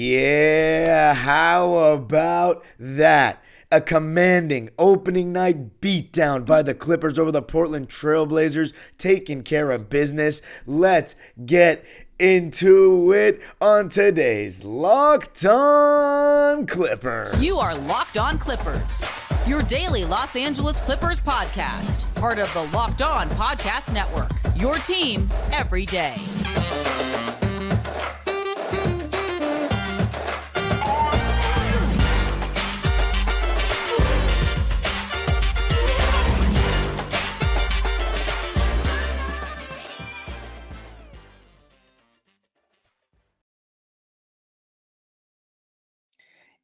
Yeah, how about that? A commanding opening night beatdown by the Clippers over the Portland Trailblazers, taking care of business. Let's get into it on today's Locked On Clippers. You are Locked On Clippers, your daily Los Angeles Clippers podcast, part of the Locked On Podcast Network, your team every day.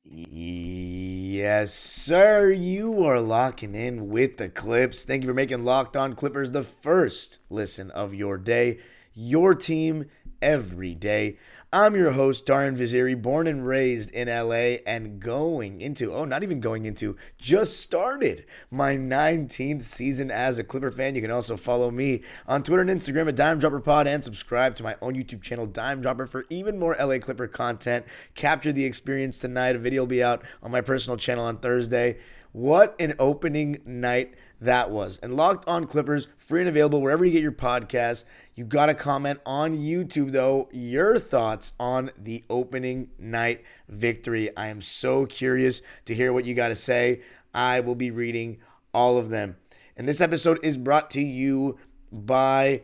Yes, sir. You are locking in with the Clips. Thank you for making Locked On Clippers the first listen of your day, your team every day. I'm your host, Darian Vaziri, born and raised in LA and just started my 19th season as a Clipper fan. You can also follow me on Twitter and Instagram at DimeDropperPod and subscribe to my own YouTube channel, Dime Dropper, for even more LA Clipper content. Capture the experience tonight. A video will be out on my personal channel on Thursday. What an opening night that was. And Locked On Clippers, free and available wherever you get your podcasts. You got to comment on YouTube, though, your thoughts on the opening night victory. I am so curious to hear what you got to say. I will be reading all of them. And this episode is brought to you by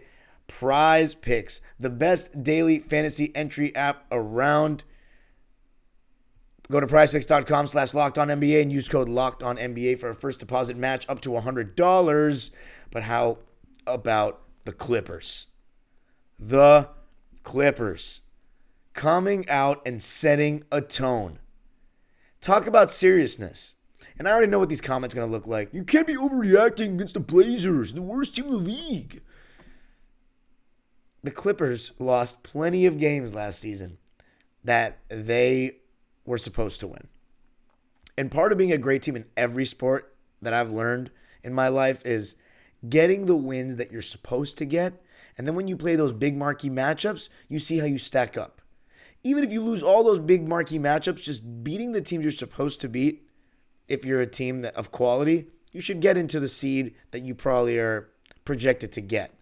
Prize Picks, the best daily fantasy entry app around. Go to prizepicks.com/LockedOnNBA and use code LockedOnNBA for a first deposit match up to $100. But how about the Clippers? The Clippers coming out and setting a tone. Talk about seriousness. And I already know what these comments are going to look like. You can't be overreacting against the Blazers, the worst team in the league. The Clippers lost plenty of games last season that they were supposed to win. And part of being a great team in every sport that I've learned in my life is getting the wins that you're supposed to get. And then when you play those big marquee matchups, you see how you stack up. Even if you lose all those big marquee matchups, just beating the teams you're supposed to beat, if you're a team of quality, you should get into the seed that you probably are projected to get.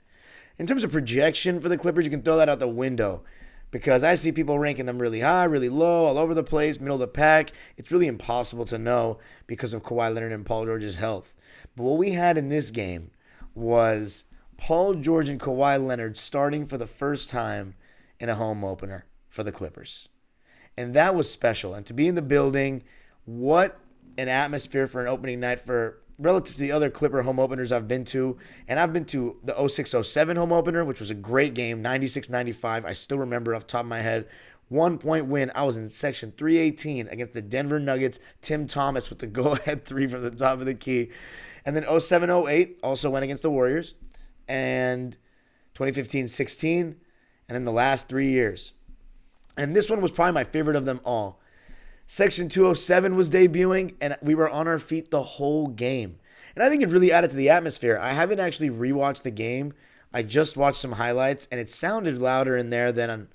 In terms of projection for the Clippers, you can throw that out the window, because I see people ranking them really high, really low, all over the place, middle of the pack. It's really impossible to know because of Kawhi Leonard and Paul George's health. But what we had in this game was Paul George and Kawhi Leonard starting for the first time in a home opener for the Clippers. And that was special. And to be in the building, what an atmosphere for an opening night for relative to the other Clipper home openers I've been to. And I've been to the 06-07 home opener, which was a great game, 96-95. I still remember off the top of my head. 1-point win. I was in section 318 against the Denver Nuggets. Tim Thomas with the go-ahead three from the top of the key. And then 07-08 also went against the Warriors. And 2015-16. And then the last 3 years. And this one was probably my favorite of them all. Section 207 was debuting, and we were on our feet the whole game. And I think it really added to the atmosphere. I haven't actually rewatched the game. I just watched some highlights, and it sounded louder in there than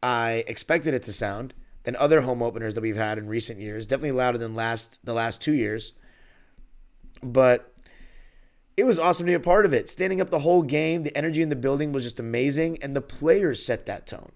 I expected it to sound, than other home openers that we've had in recent years. Definitely louder than the last 2 years. But it was awesome to be a part of it. Standing up the whole game, the energy in the building was just amazing, and the players set that tone.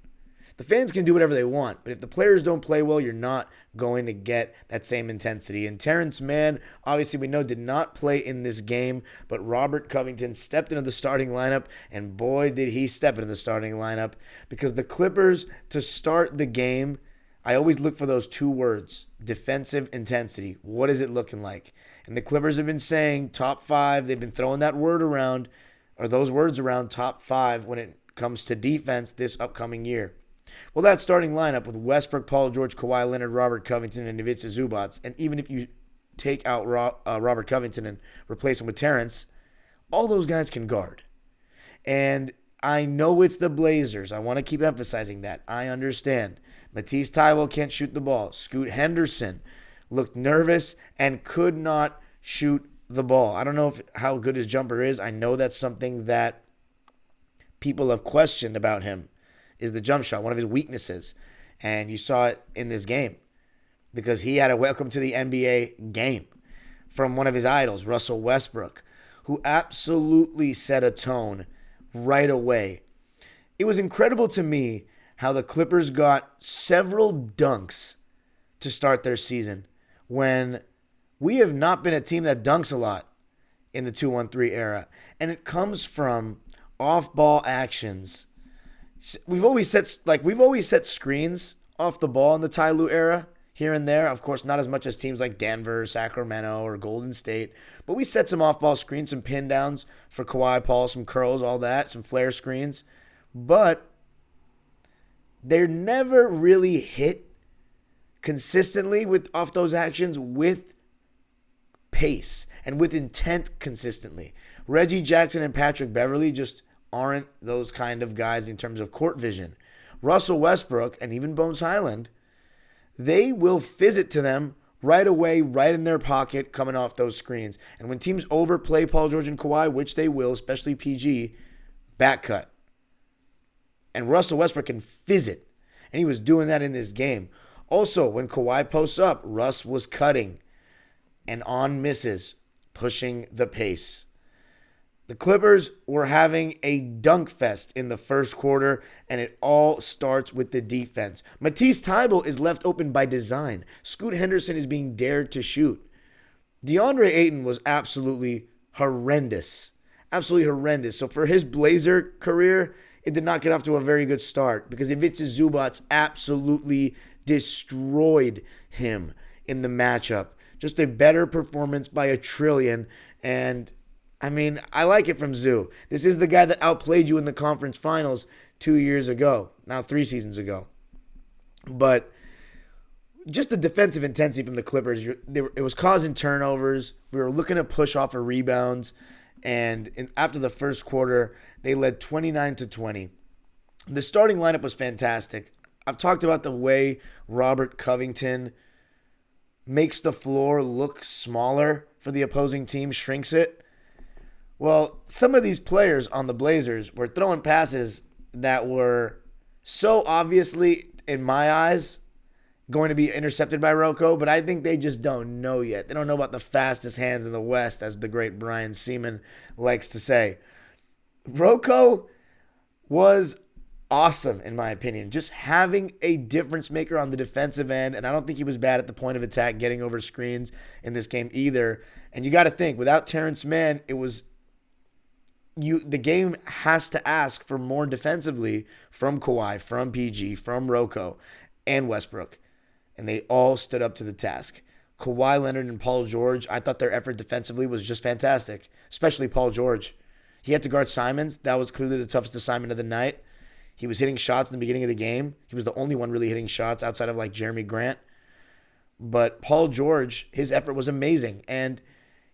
The fans can do whatever they want, but if the players don't play well, you're not going to get that same intensity. And Terrence Mann, obviously we know, did not play in this game, but Robert Covington stepped into the starting lineup, and boy, did he step into the starting lineup, because the Clippers, to start the game, I always look for those two words, defensive intensity. What is it looking like? And the Clippers have been saying top five. They've been throwing that word around, or those words around, top five, when it comes to defense this upcoming year. Well, that starting lineup with Westbrook, Paul George, Kawhi Leonard, Robert Covington, and Ivica Zubac, and even if you take out Robert Covington and replace him with Terrence, all those guys can guard. And I know it's the Blazers. I want to keep emphasizing that. I understand. Matisse Thybulle can't shoot the ball. Scoot Henderson looked nervous and could not shoot the ball. I don't know how good his jumper is. I know that's something that people have questioned about him, is the jump shot, one of his weaknesses. And you saw it in this game because he had a welcome to the NBA game from one of his idols, Russell Westbrook, who absolutely set a tone right away. It was incredible to me how the Clippers got several dunks to start their season when we have not been a team that dunks a lot in the 2-1-3 era. And it comes from off-ball actions. We've always set screens off the ball in the Ty Lue era, here and there. Of course, not as much as teams like Denver, Sacramento, or Golden State. But we set some off-ball screens, some pin downs for Kawhi, Paul, some curls, all that, some flare screens. But they're never really hit consistently off those actions with pace and with intent consistently. Reggie Jackson and Patrick Beverley just aren't those kind of guys in terms of court vision. Russell Westbrook and even Bones Highland, they will fizz it to them right away, right in their pocket, coming off those screens. And when teams overplay Paul George and Kawhi, which they will, especially PG, back cut. And Russell Westbrook can fizz it. And he was doing that in this game. Also, when Kawhi posts up, Russ was cutting and on misses, pushing the pace. The Clippers were having a dunk fest in the first quarter, and it all starts with the defense. Matisse Thybulle is left open by design. Scoot Henderson is being dared to shoot. DeAndre Ayton was absolutely horrendous. Absolutely horrendous. So for his Blazer career, it did not get off to a very good start because Ivica Zubac absolutely destroyed him in the matchup. Just a better performance by a trillion. And I mean, I like it from Zoo. This is the guy that outplayed you in the conference finals 2 years ago. Now 3 seasons ago. But just the defensive intensity from the Clippers, it was causing turnovers. We were looking to push off of rebounds. And after the first quarter, they led 29-20. The starting lineup was fantastic. I've talked about the way Robert Covington makes the floor look smaller for the opposing team, shrinks it. Well, some of these players on the Blazers were throwing passes that were so obviously, in my eyes, going to be intercepted by Rocco, but I think they just don't know yet. They don't know about the fastest hands in the West, as the great Brian Seaman likes to say. Rocco was awesome, in my opinion, just having a difference maker on the defensive end, and I don't think he was bad at the point of attack, getting over screens in this game either. And you got to think, without Terrence Mann, the game has to ask for more defensively from Kawhi, from PG, from Rocco, and Westbrook. And they all stood up to the task. Kawhi Leonard and Paul George, I thought their effort defensively was just fantastic, especially Paul George. He had to guard Simons. That was clearly the toughest assignment of the night. He was hitting shots in the beginning of the game. He was the only one really hitting shots outside of like Jeremy Grant. But Paul George, his effort was amazing. And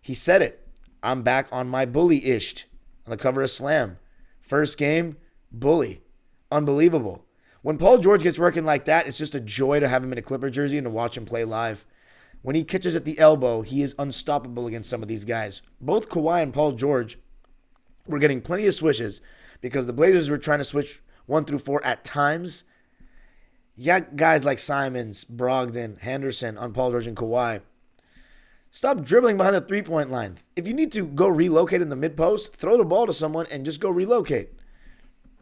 he said it. I'm back on my bully-ish on the cover of Slam. First game, bully. Unbelievable. When Paul George gets working like that, it's just a joy to have him in a Clipper jersey and to watch him play live. When he catches at the elbow, he is unstoppable against some of these guys. Both Kawhi and Paul George were getting plenty of swishes because the Blazers were trying to switch 1 through 4 at times. You got guys like Simons, Brogdon, Henderson on Paul George and Kawhi. Stop dribbling behind the three-point line. If you need to go relocate in the mid-post, throw the ball to someone and just go relocate.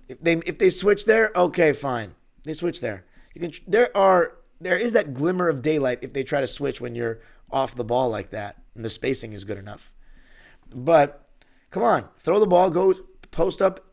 If they switch there, okay, fine. They switch there. There is that glimmer of daylight if they try to switch when you're off the ball like that and the spacing is good enough. But come on, throw the ball, go post up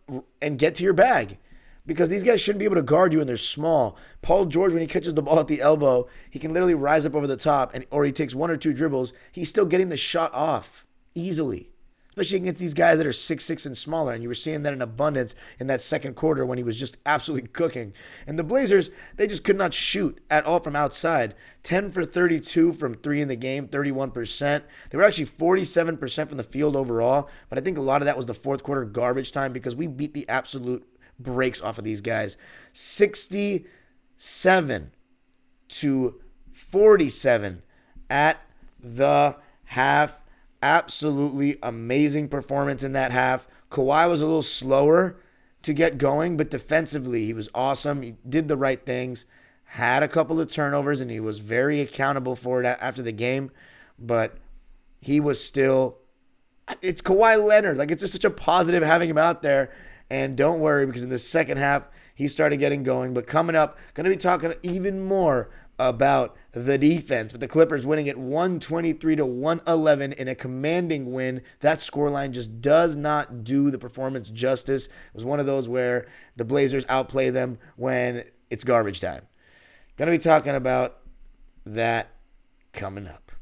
and get to your bag. Because these guys shouldn't be able to guard you and they're small. Paul George, when he catches the ball at the elbow, he can literally rise up over the top or he takes 1 or 2 dribbles. He's still getting the shot off easily. Especially against these guys that are 6'6" and smaller. And you were seeing that in abundance in that second quarter when he was just absolutely cooking. And the Blazers, they just could not shoot at all from outside. 10 for 32 from 3 in the game, 31%. They were actually 47% from the field overall. But I think a lot of that was the fourth quarter garbage time because we beat the absolute breaks off of these guys. 67-47 at the half. Absolutely amazing performance in that half. Kawhi was a little slower to get going, but defensively he was awesome. He did the right things. had a couple of turnovers, and he was very accountable for it after the game, but he was still, it's Kawhi Leonard. Like, it's just such a positive having him out there. And don't worry, because in the second half, he started getting going. But coming up, going to be talking even more about the defense. But the Clippers winning it 123-111 in a commanding win. That scoreline just does not do the performance justice. It was one of those where the Blazers outplay them when it's garbage time. Going to be talking about that coming up.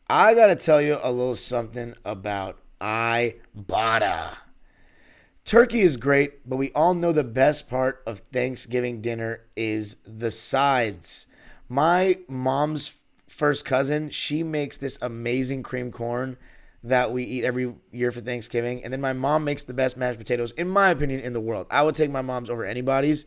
I got to tell you a little something about Ibotta. Turkey is great, but we all know the best part of Thanksgiving dinner is the sides. My mom's first cousin, she makes this amazing cream corn that we eat every year for Thanksgiving. And then my mom makes the best mashed potatoes, in my opinion, in the world. I would take my mom's over anybody's.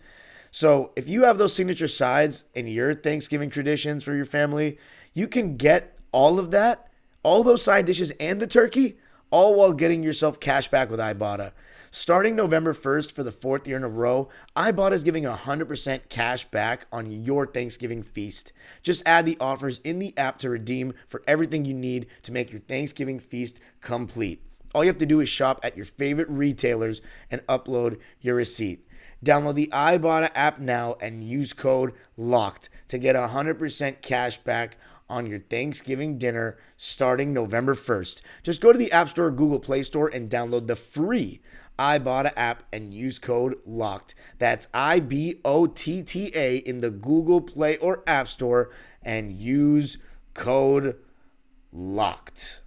So if you have those signature sides in your Thanksgiving traditions for your family, you can get all of that, all those side dishes and the turkey, all while getting yourself cash back with Ibotta. Starting November 1st for the 4th year in a row, Ibotta is giving 100% cash back on your Thanksgiving feast. Just add the offers in the app to redeem for everything you need to make your Thanksgiving feast complete. All you have to do is shop at your favorite retailers and upload your receipt. Download the Ibotta app now and use code LOCKED to get 100% cash back on your Thanksgiving dinner starting November 1st. Just go to the App Store or Google Play Store and download the free Ibotta app and use code LOCKED. That's IBOTTA in the Google Play or App Store and use code LOCKED.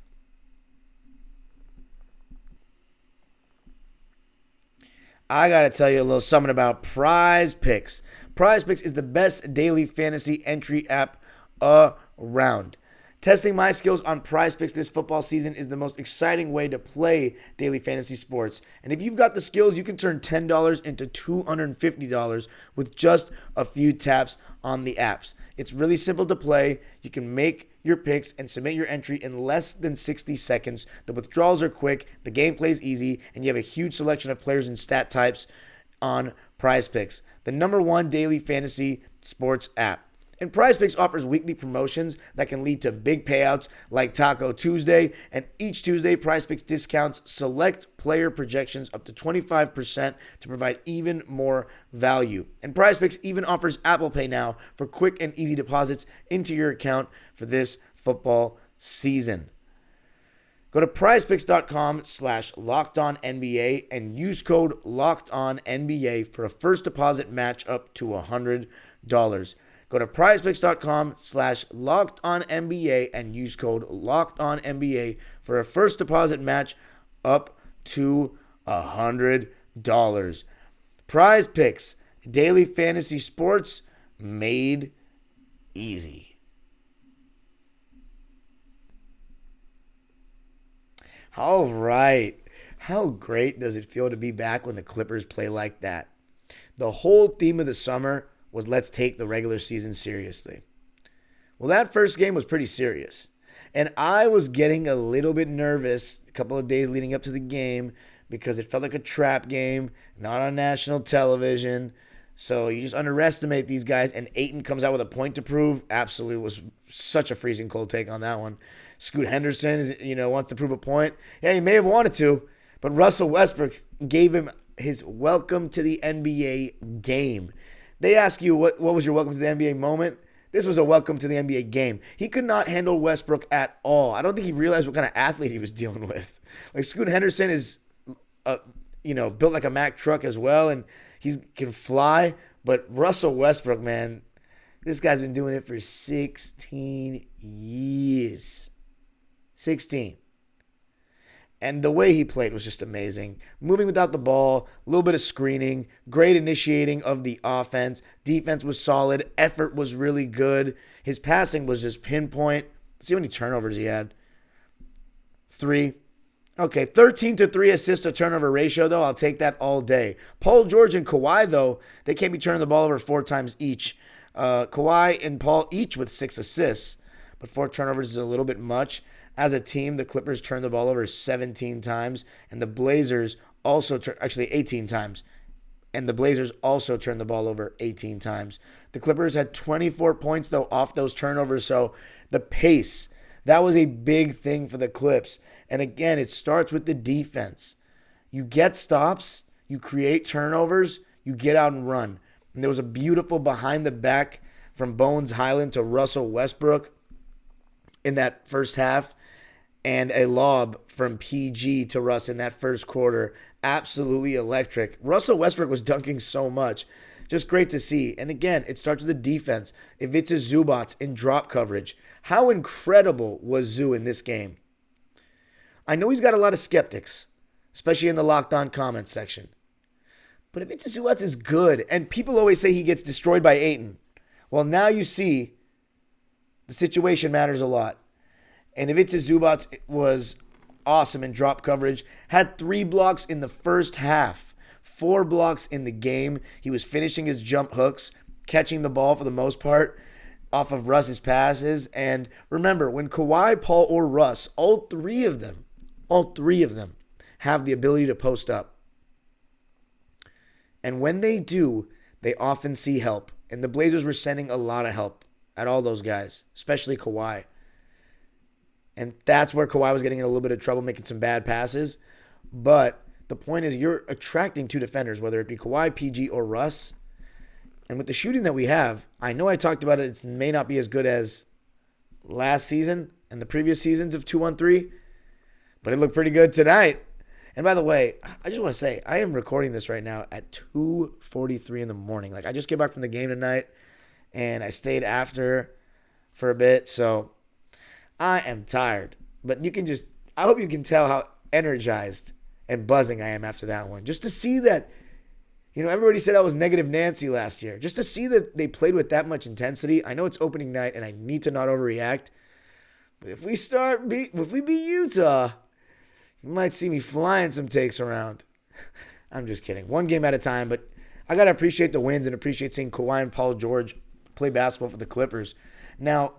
I got to tell you a little something about Prize Picks. Prize Picks is the best daily fantasy entry app around. Testing my skills on Prize Picks this football season is the most exciting way to play daily fantasy sports. And if you've got the skills, you can turn $10 into $250 with just a few taps on the apps. It's really simple to play. You can make your picks and submit your entry in less than 60 seconds. The withdrawals are quick, the gameplay is easy, and you have a huge selection of players and stat types on Prize Picks, the #1 daily fantasy sports app. And Prize Picks offers weekly promotions that can lead to big payouts like Taco Tuesday. And each Tuesday, Prize Picks discounts select player projections up to 25% to provide even more value. And Prize Picks even offers Apple Pay now for quick and easy deposits into your account for this football season. Go to prizepicks.com/LockedOnNBA and use code LockedOnNBA for a first deposit match up to $100. Go to prizepicks.com/LockedOnNBA and use code LockedOnNBA for a first deposit match up to $100. Prize Picks, daily fantasy sports made easy. All right. How great does it feel to be back when the Clippers play like that? The whole theme of the summer was let's take the regular season seriously. Well, that first game was pretty serious. And I was getting a little bit nervous a couple of days leading up to the game because it felt like a trap game, not on national television. So you just underestimate these guys. And Ayton comes out with a point to prove. Absolutely was such a freezing cold take on that one. Scoot Henderson wants to prove a point. Yeah, he may have wanted to, but Russell Westbrook gave him his welcome to the NBA game. They ask you, what was your welcome to the NBA moment? This was a welcome to the NBA game. He could not handle Westbrook at all. I don't think he realized what kind of athlete he was dealing with. Like, Scoot Henderson is, built like a Mack truck as well, and he can fly. But Russell Westbrook, man, this guy's been doing it for 16 years. 16. And the way he played was just amazing. Moving without the ball, a little bit of screening, great initiating of the offense. Defense was solid. Effort was really good. His passing was just pinpoint. Let's see how many turnovers he had. 3. Okay, 13 to 3 assist to turnover ratio, though. I'll take that all day. Paul George and Kawhi, though, they can't be turning the ball over 4 times each. Kawhi and Paul each with 6 assists, but 4 turnovers is a little bit much. As a team, the Clippers turned the ball over 17 times, and the Blazers also actually 18 times, And the Blazers also turned the ball over 18 times. The Clippers had 24 points, though, off those turnovers. So the pace, that was a big thing for the Clips. And again, it starts with the defense. You get stops, you create turnovers, you get out and run. And there was a beautiful behind the back from Bones Highland to Russell Westbrook in that first half, and a lob from PG to Russ in that first quarter. Absolutely electric. Russell Westbrook was dunking so much. Just great to see. And again, it starts with the defense. Ivica Zubac in drop coverage. How incredible was Zoo in this game? I know he's got a lot of skeptics, especially in the Locked On comments section. But Ivica Zubac is good. And people always say he gets destroyed by Ayton. Well, now you see the situation matters a lot. And Ivica Zubac was awesome in drop coverage. Had 3 blocks in the first half. 4 blocks in the game. He was finishing his jump hooks, catching the ball for the most part off of Russ's passes. And remember, when Kawhi, Paul, or Russ, all three of them have the ability to post up. And when they do, they often see help. And the Blazers were sending a lot of help at all those guys, especially Kawhi. And that's where Kawhi was getting in a little bit of trouble, making some bad passes. But the point is, you're attracting 2 defenders, whether it be Kawhi, PG, or Russ. And with the shooting that we have, I know I talked about it. It may not be as good as last season and the previous seasons of 2-on-3, but it looked pretty good tonight. And by the way, I just want to say, I am recording this right now at 2:43 in the morning. Like, I just came back from the game tonight, and I stayed after for a bit, so I am tired. But I hope you can tell how energized and buzzing I am after that one. Just to see that, everybody said I was negative Nancy last year. Just to see that they played with that much intensity. I know it's opening night, and I need to not overreact. But if we beat Utah, you might see me flying some takes around. I'm just kidding. One game at a time, but I got to appreciate the wins and appreciate seeing Kawhi and Paul George play basketball for the Clippers. Now,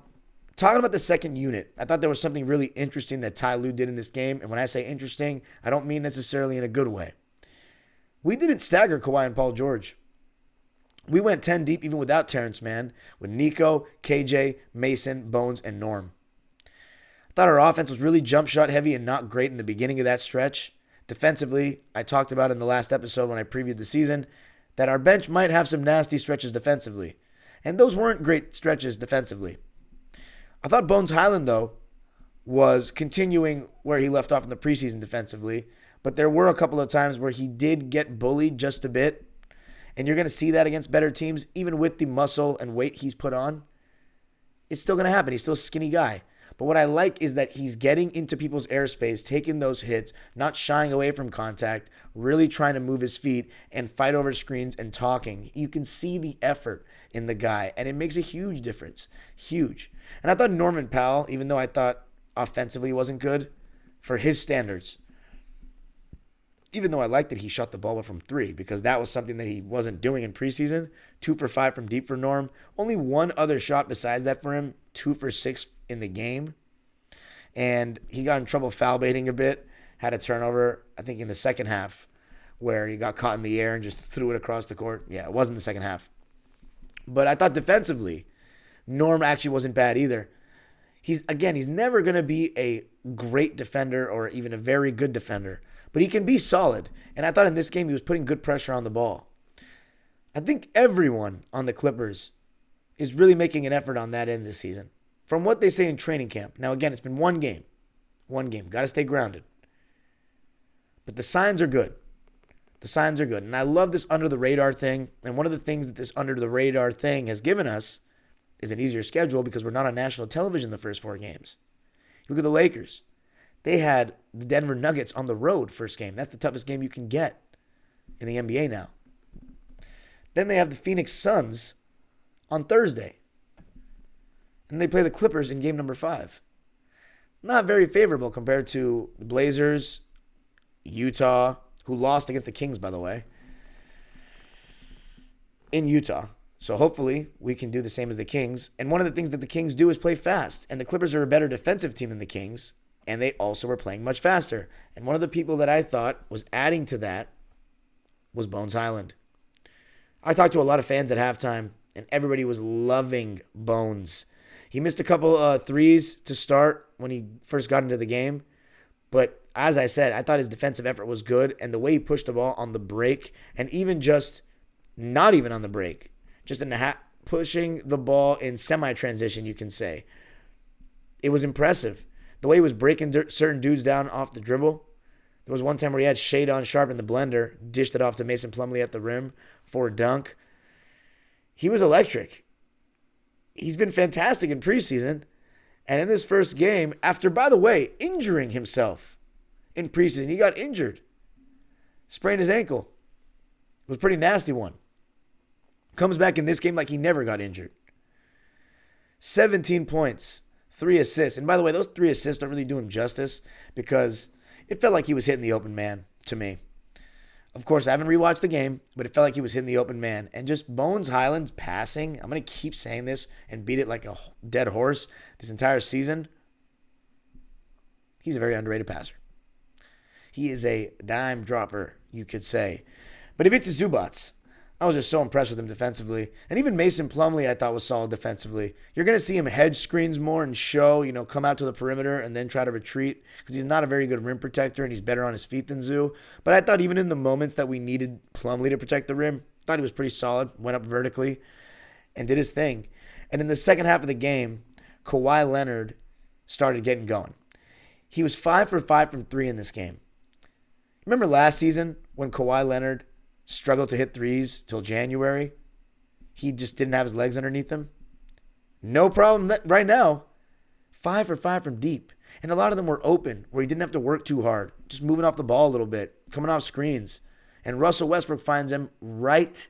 talking about the second unit, I thought there was something really interesting that Ty Lue did in this game. And when I say interesting, I don't mean necessarily in a good way. We didn't stagger Kawhi and Paul George. We went 10 deep even without Terrence Mann, with Nico, KJ, Mason, Bones, and Norm. I thought our offense was really jump shot heavy and not great in the beginning of that stretch. Defensively, I talked about in the last episode when I previewed the season that our bench might have some nasty stretches defensively. And those weren't great stretches defensively. I thought Bones Highland, though, was continuing where he left off in the preseason defensively. But there were a couple of times where he did get bullied just a bit. And you're going to see that against better teams, even with the muscle and weight he's put on. It's still going to happen. He's still a skinny guy. But what I like is that he's getting into people's airspace, taking those hits, not shying away from contact, really trying to move his feet and fight over screens and talking. You can see the effort in the guy, and it makes a huge difference. Huge. And I thought Norman Powell, even though I thought offensively he wasn't good, for his standards, even though I liked that he shot the ball from 3, because that was something that he wasn't doing in preseason. 2 for 5 from deep for Norm. Only one other shot besides that for him. 2 for 6 in the game. And he got in trouble foul baiting a bit. Had a turnover, I think, in the second half, where he got caught in the air and just threw it across the court. Yeah, it wasn't the second half. But I thought defensively, Norm actually wasn't bad either. He's never going to be a great defender or even a very good defender, but he can be solid. And I thought in this game he was putting good pressure on the ball. I think everyone on the Clippers is really making an effort on that end this season. From what they say in training camp. Now, again, it's been one game. Got to stay grounded. But the signs are good. And I love this under-the-radar thing. And one of the things that this under-the-radar thing has given us is an easier schedule because we're not on national television the first 4 games. You look at the Lakers. They had the Denver Nuggets on the road first game. That's the toughest game you can get in the NBA now. Then they have the Phoenix Suns on Thursday. And they play the Clippers in game number 5. Not very favorable compared to the Blazers, Utah, who lost against the Kings, by the way, in Utah. So hopefully we can do the same as the Kings. And one of the things that the Kings do is play fast. And the Clippers are a better defensive team than the Kings. And they also were playing much faster. And one of the people that I thought was adding to that was Bones Highland. I talked to a lot of fans at halftime, and everybody was loving Bones. He missed a couple threes to start when he first got into the game. But as I said, I thought his defensive effort was good. And the way he pushed the ball on the break, and even just not even on the break, just in the pushing the ball in semi-transition, you can say. It was impressive. The way he was breaking certain dudes down off the dribble. There was one time where he had Shadon Sharp in the blender, dished it off to Mason Plumlee at the rim for a dunk. He was electric. He's been fantastic in preseason. And in this first game, after, by the way, injuring himself in preseason, he got injured. Sprained his ankle. It was a pretty nasty one. Comes back in this game like he never got injured. 17 points, 3 assists. And by the way, those 3 assists don't really do him justice because it felt like he was hitting the open man to me. Of course, I haven't rewatched the game, but it felt like he was hitting the open man. And just Bones Highland's passing, I'm going to keep saying this and beat it like a dead horse this entire season. He's a very underrated passer. He is a dime dropper, you could say. But if it's Zubats, I was just so impressed with him defensively. And even Mason Plumlee I thought was solid defensively. You're going to see him hedge screens more and show, come out to the perimeter and then try to retreat because he's not a very good rim protector and he's better on his feet than Zoo. But I thought even in the moments that we needed Plumlee to protect the rim, I thought he was pretty solid, went up vertically and did his thing. And in the second half of the game, Kawhi Leonard started getting going. He was 5 for 5 from 3 in this game. Remember last season when Kawhi Leonard struggled to hit threes till January? He just didn't have his legs underneath him. No problem right now. 5 for 5 from deep. And a lot of them were open, where he didn't have to work too hard. Just moving off the ball a little bit, coming off screens. And Russell Westbrook finds him right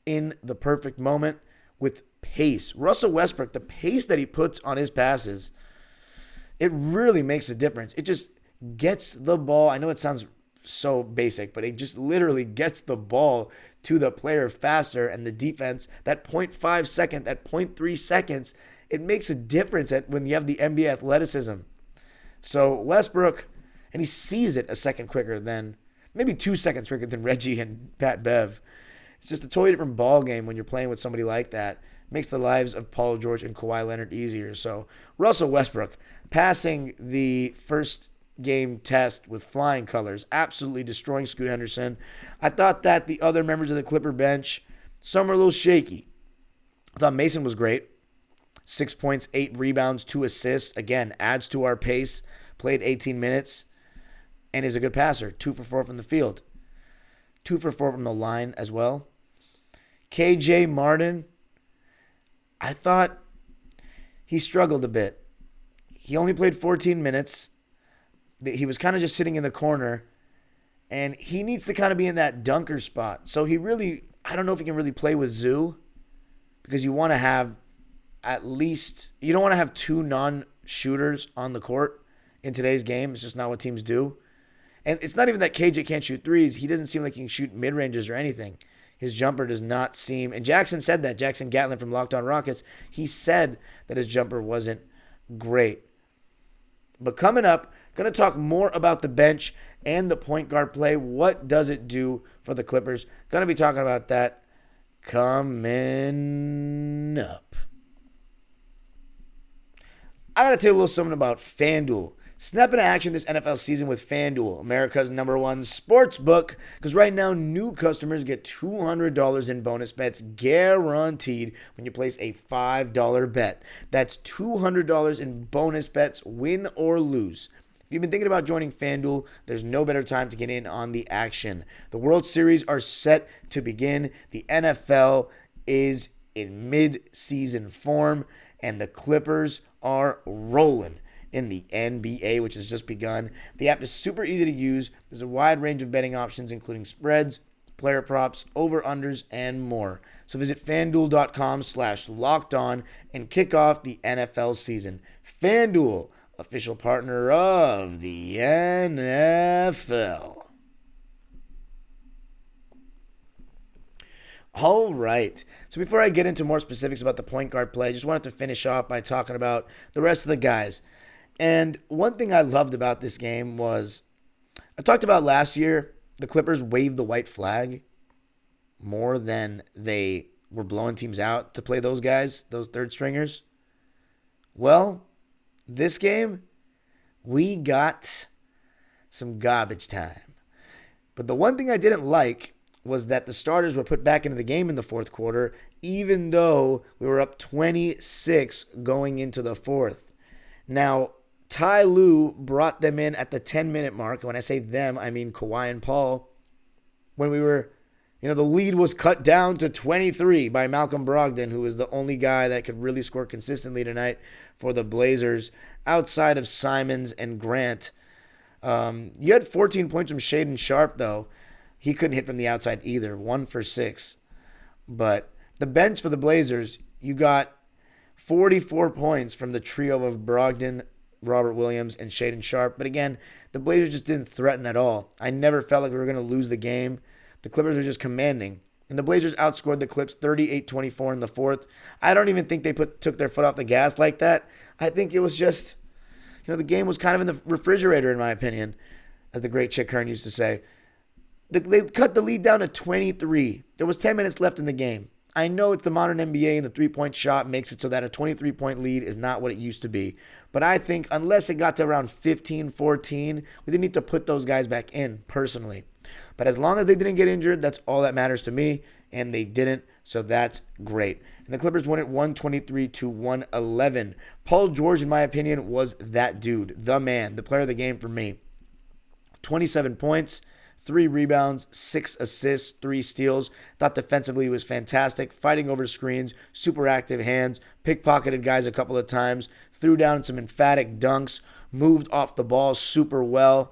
in the perfect moment with pace. Russell Westbrook, the pace that he puts on his passes, it really makes a difference. It just gets the ball. I know it sounds so basic, but it just literally gets the ball to the player faster, and the defense, that 0.5 second, that 0.3 seconds, it makes a difference when you have the NBA athleticism. So Westbrook, and he sees it a second quicker than, maybe 2 seconds quicker than Reggie and Pat Bev. It's just a totally different ball game when you're playing with somebody like that. Makes the lives of Paul George and Kawhi Leonard easier. So Russell Westbrook passing the first game test with flying colors, absolutely destroying Scoot Henderson. I thought that the other members of the Clipper bench, some were a little shaky. I thought Mason was great. 6 points, 8 rebounds, 2 assists. Again, adds to our pace. Played 18 minutes and is a good passer. 2 for 4 from the field. 2 for 4 from the line as well. KJ Martin, I thought he struggled a bit. He only played 14 minutes. He was kind of just sitting in the corner, and he needs to kind of be in that dunker spot. So I don't know if he can really play with Zoo, because you want to have you don't want to have 2 non-shooters on the court in today's game. It's just not what teams do. And it's not even that KJ can't shoot threes. He doesn't seem like he can shoot mid-ranges or anything. His jumper does not seem, and Jackson said that, Jackson Gatlin from Locked On Rockets, he said that his jumper wasn't great. But coming up, going to talk more about the bench and the point guard play. What does it do for the Clippers? Going to be talking about that coming up. I got to tell you a little something about FanDuel. Snap into action this NFL season with FanDuel, America's #1 sports book, because right now new customers get $200 in bonus bets guaranteed when you place a $5 bet. That's $200 in bonus bets, win or lose. If you've been thinking about joining FanDuel, there's no better time to get in on the action. The World Series are set to begin. The NFL is in mid-season form, and the Clippers are rolling in the NBA, which has just begun. The app is super easy to use. There's a wide range of betting options, including spreads, player props, over-unders, and more. So visit FanDuel.com/lockedon and kick off the NFL season. FanDuel, official partner of the NFL. All right. So before I get into more specifics about the point guard play, I just wanted to finish off by talking about the rest of the guys. And one thing I loved about this game was, I talked about last year, the Clippers waved the white flag. more than they were blowing teams out to play those guys, those third stringers? Well, this game, we got some garbage time. But the one thing I didn't like was that the starters were put back into the game in the fourth quarter, even though we were up 26 going into the fourth. Now, Ty Lue brought them in at the 10-minute mark. When I say them, I mean Kawhi and Paul. When we were, the lead was cut down to 23 by Malcolm Brogdon, who was the only guy that could really score consistently tonight for the Blazers, outside of Simons and Grant. You had 14 points from Shaedon Sharpe, though. He couldn't hit from the outside either, 1 for 6. But the bench for the Blazers, you got 44 points from the trio of Brogdon, Robert Williams, and Shaedon Sharpe. But again, the Blazers just didn't threaten at all. I never felt like we were going to lose the game. The Clippers were just commanding. And the Blazers outscored the Clips 38-24 in the fourth. I don't even think they took their foot off the gas like that. I think it was just, the game was kind of in the refrigerator, in my opinion, as the great Chick Hearn used to say. They cut the lead down to 23. There was 10 minutes left in the game. I know it's the modern NBA and the three-point shot makes it so that a 23-point lead is not what it used to be. But I think unless it got to around 15, 14, we didn't need to put those guys back in, personally. But as long as they didn't get injured, that's all that matters to me. And they didn't, so that's great. And the Clippers won it 123-111. Paul George, in my opinion, was that dude, the man, the player of the game for me. 27 points. 3 rebounds, 6 assists, 3 steals. Thought defensively he was fantastic, fighting over screens, super active hands, pickpocketed guys a couple of times, threw down some emphatic dunks, moved off the ball super well,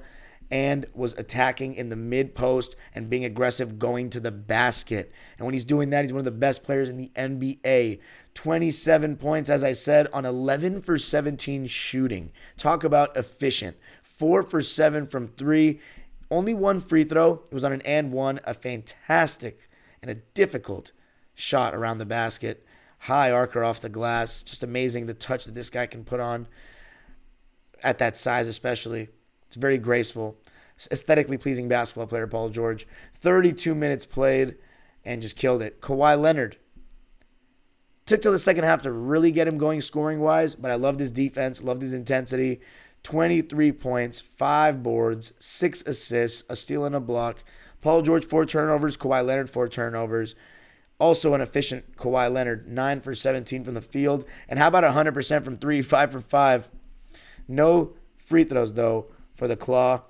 and was attacking in the mid-post and being aggressive going to the basket. And when he's doing that, he's one of the best players in the NBA. 27 points, as I said, on 11 for 17 shooting. Talk about efficient. 4 for 7 from 3. Only 1 free throw. It was on an and one, a fantastic and a difficult shot around the basket. High arcer off the glass. Just amazing the touch that this guy can put on at that size especially. It's very graceful. Aesthetically pleasing basketball player, Paul George. 32 minutes played and just killed it. Kawhi Leonard. Took till the second half to really get him going scoring-wise, but I loved his defense, loved his intensity. 23 points, 5 boards, 6 assists, a steal and a block. Paul George, 4 turnovers. Kawhi Leonard, 4 turnovers. Also an efficient Kawhi Leonard, 9 for 17 from the field. And how about 100% from 3, 5 for 5? No free throws, though, for the Claw.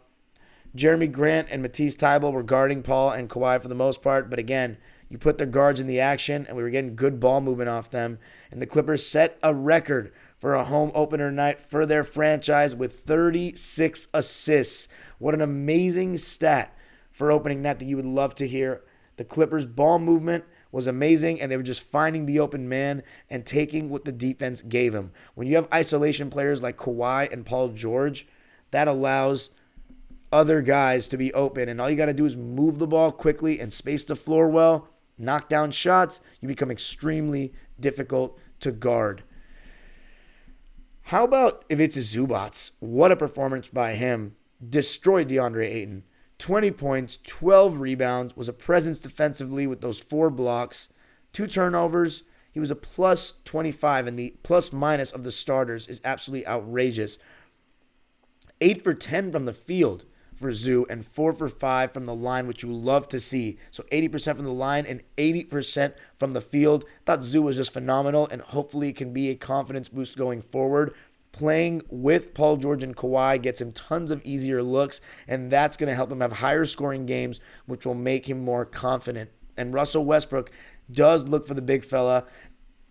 Jeremy Grant and Matisse Thybulle were guarding Paul and Kawhi for the most part. But again, you put their guards in the action, and we were getting good ball movement off them. And the Clippers set a record for a home opener night for their franchise with 36 assists. What an amazing stat for opening night that you would love to hear. The Clippers' ball movement was amazing, and they were just finding the open man and taking what the defense gave them. When you have isolation players like Kawhi and Paul George, that allows other guys to be open, and all you got to do is move the ball quickly and space the floor well, knock down shots. You become extremely difficult to guard. How about if it's Zubats? What a performance by him. Destroyed DeAndre Ayton. 20 points, 12 rebounds, was a presence defensively with those 4 blocks, 2 turnovers. He was a plus 25, and the plus minus of the starters is absolutely outrageous. 8 for 10 from the field for Zoo and 4 for 5 from the line, which you love to see. So 80% from the line and 80% from the field. Thought Zoo was just phenomenal, and hopefully it can be a confidence boost going forward. Playing with Paul George and Kawhi gets him tons of easier looks, and that's going to help him have higher scoring games, which will make him more confident. And Russell Westbrook does look for the big fella.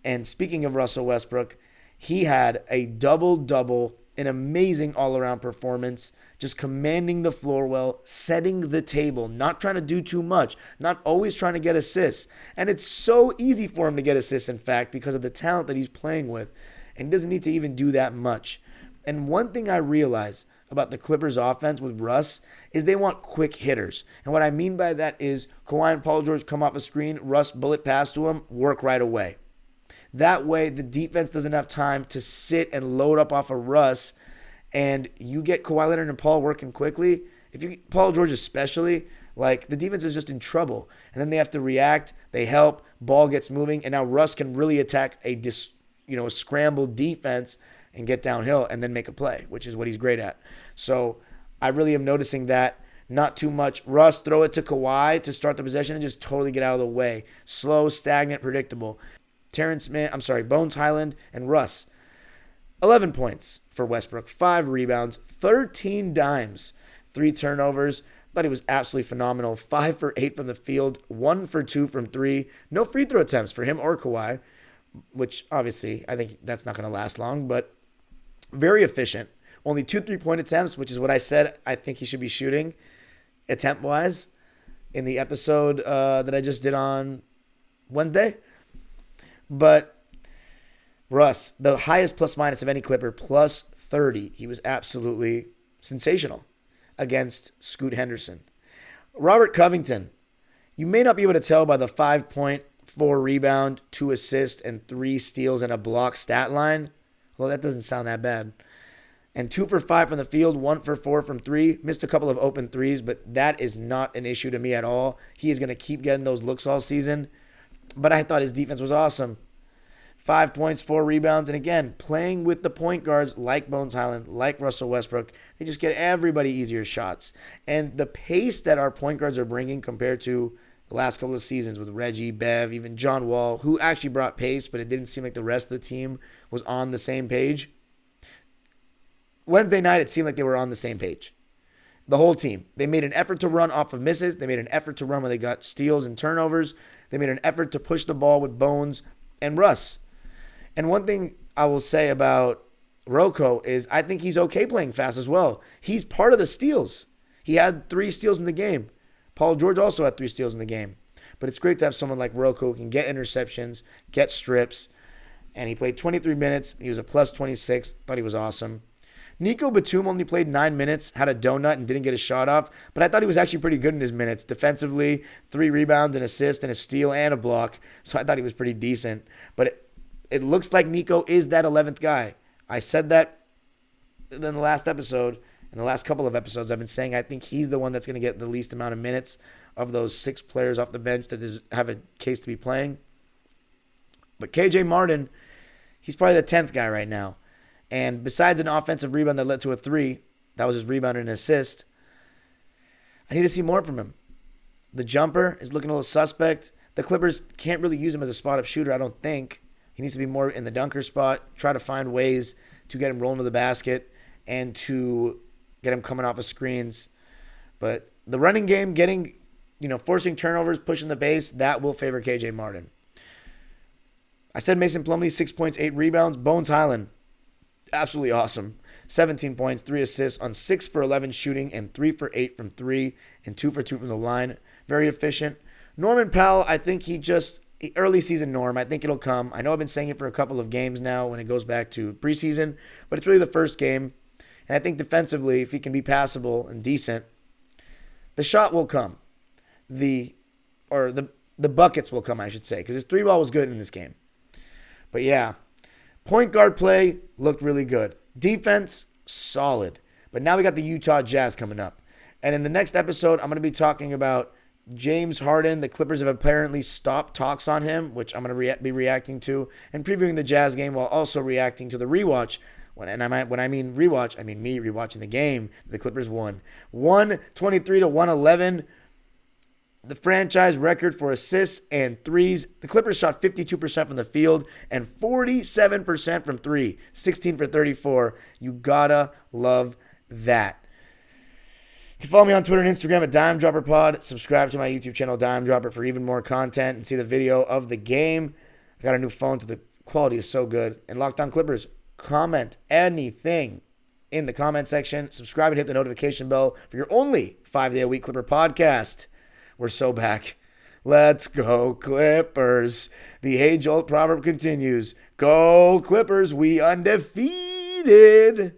And speaking of Russell Westbrook, he had a double-double, an amazing all-around performance, just commanding the floor well, setting the table, not trying to do too much, not always trying to get assists. And it's so easy for him to get assists, in fact, because of the talent that he's playing with. And he doesn't need to even do that much. And one thing I realize about the Clippers offense with Russ is they want quick hitters. And what I mean by that is Kawhi and Paul George come off a screen, Russ bullet pass to him, work right away. That way, the defense doesn't have time to sit and load up off of Russ, and you get Kawhi Leonard and Paul working quickly. Paul George especially, Like, the defense is just in trouble. And then they have to react. They help. Ball gets moving. And now Russ can really attack a scrambled defense and get downhill and then make a play, which is what he's great at. So I really am noticing that. Not too much. Russ, throw it to Kawhi to start the possession and just totally get out of the way. Slow, stagnant, predictable. Bones Highland and Russ. 11 points for Westbrook, 5 rebounds, 13 dimes, 3 turnovers. Thought he was absolutely phenomenal. 5 for 8 from the field, 1 for 2 from 3. No free throw attempts for him or Kawhi, which obviously I think that's not going to last long, but very efficient. Only 2 3-point attempts, which is what I said I think he should be shooting attempt-wise in the episode that I just did on Wednesday. But Russ, the highest plus-minus of any Clipper, plus 30. He was absolutely sensational against Scoot Henderson. Robert Covington, you may not be able to tell by the 5-point, 4 rebound, 2 assists, and 3 steals and a block stat line. Well, that doesn't sound that bad. And 2 for 5 from the field, 1 for 4 from 3. Missed a couple of open threes, but that is not an issue to me at all. He is going to keep getting those looks all season. But I thought his defense was awesome. 5 points, 4 rebounds. And again, playing with the point guards like Bones Highland, like Russell Westbrook, they just get everybody easier shots. And the pace that our point guards are bringing compared to the last couple of seasons with Reggie, Bev, even John Wall, who actually brought pace, but it didn't seem like the rest of the team was on the same page. Wednesday night, it seemed like they were on the same page. The whole team. They made an effort to run off of misses. They made an effort to run when they got steals and turnovers. They made an effort to push the ball with Bones and Russ. And one thing I will say about Rocco is I think he's okay playing fast as well. He's part of the steals. He had 3 steals in the game. Paul George also had 3 steals in the game. But it's great to have someone like Rocco who can get interceptions, get strips. And he played 23 minutes. He was a plus 26. Thought he was awesome. Nico Batum only played 9 minutes, had a donut, and didn't get a shot off. But I thought he was actually pretty good in his minutes. Defensively, 3 rebounds, an assist, and a steal, and a block. So I thought he was pretty decent. But it looks like Nico is that 11th guy. I said that in the last episode. In the last couple of episodes, I've been saying I think he's the one that's going to get the least amount of minutes of those 6 players off the bench that have a case to be playing. But KJ Martin, he's probably the 10th guy right now. And besides an offensive rebound that led to a 3, that was his rebound and assist, I need to see more from him. The jumper is looking a little suspect. The Clippers can't really use him as a spot-up shooter, I don't think. He needs to be more in the dunker spot, try to find ways to get him rolling to the basket and to get him coming off of screens. But the running game, forcing turnovers, pushing the base, that will favor KJ Martin. I said Mason Plumlee, 6 points, 8 rebounds. Bones Highland, absolutely awesome. 17 points, 3 assists on 6 for 11 shooting and 3 for 8 from 3 and 2 for 2 from the line. Very efficient. Norman Powell, I think early season norm. I think it'll come. I know I've been saying it for a couple of games now when it goes back to preseason, but it's really the first game. And I think defensively, if he can be passable and decent, the shot will come. The buckets will come, I should say, because his 3-ball was good in this game. But yeah, point guard play looked really good. Defense, solid. But now we got the Utah Jazz coming up. And in the next episode, I'm going to be talking about James Harden. The Clippers have apparently stopped talks on him, which I'm going to be reacting to, and previewing the Jazz game while also reacting to the rewatch. When I mean rewatch, I mean me rewatching the game. The Clippers won 123-111. The franchise record for assists and threes. The Clippers shot 52% from the field and 47% from 3. 16 for 34. You gotta love that. You can follow me on Twitter and Instagram at DimeDropperPod. Subscribe to my YouTube channel, Dime Dropper, for even more content and see the video of the game. I got a new phone, so the quality is so good. And Locked On Clippers, comment anything in the comment section. Subscribe and hit the notification bell for your only 5-day-a-week Clipper podcast. We're so back. Let's go, Clippers. The age-old proverb continues. Go, Clippers, we undefeated.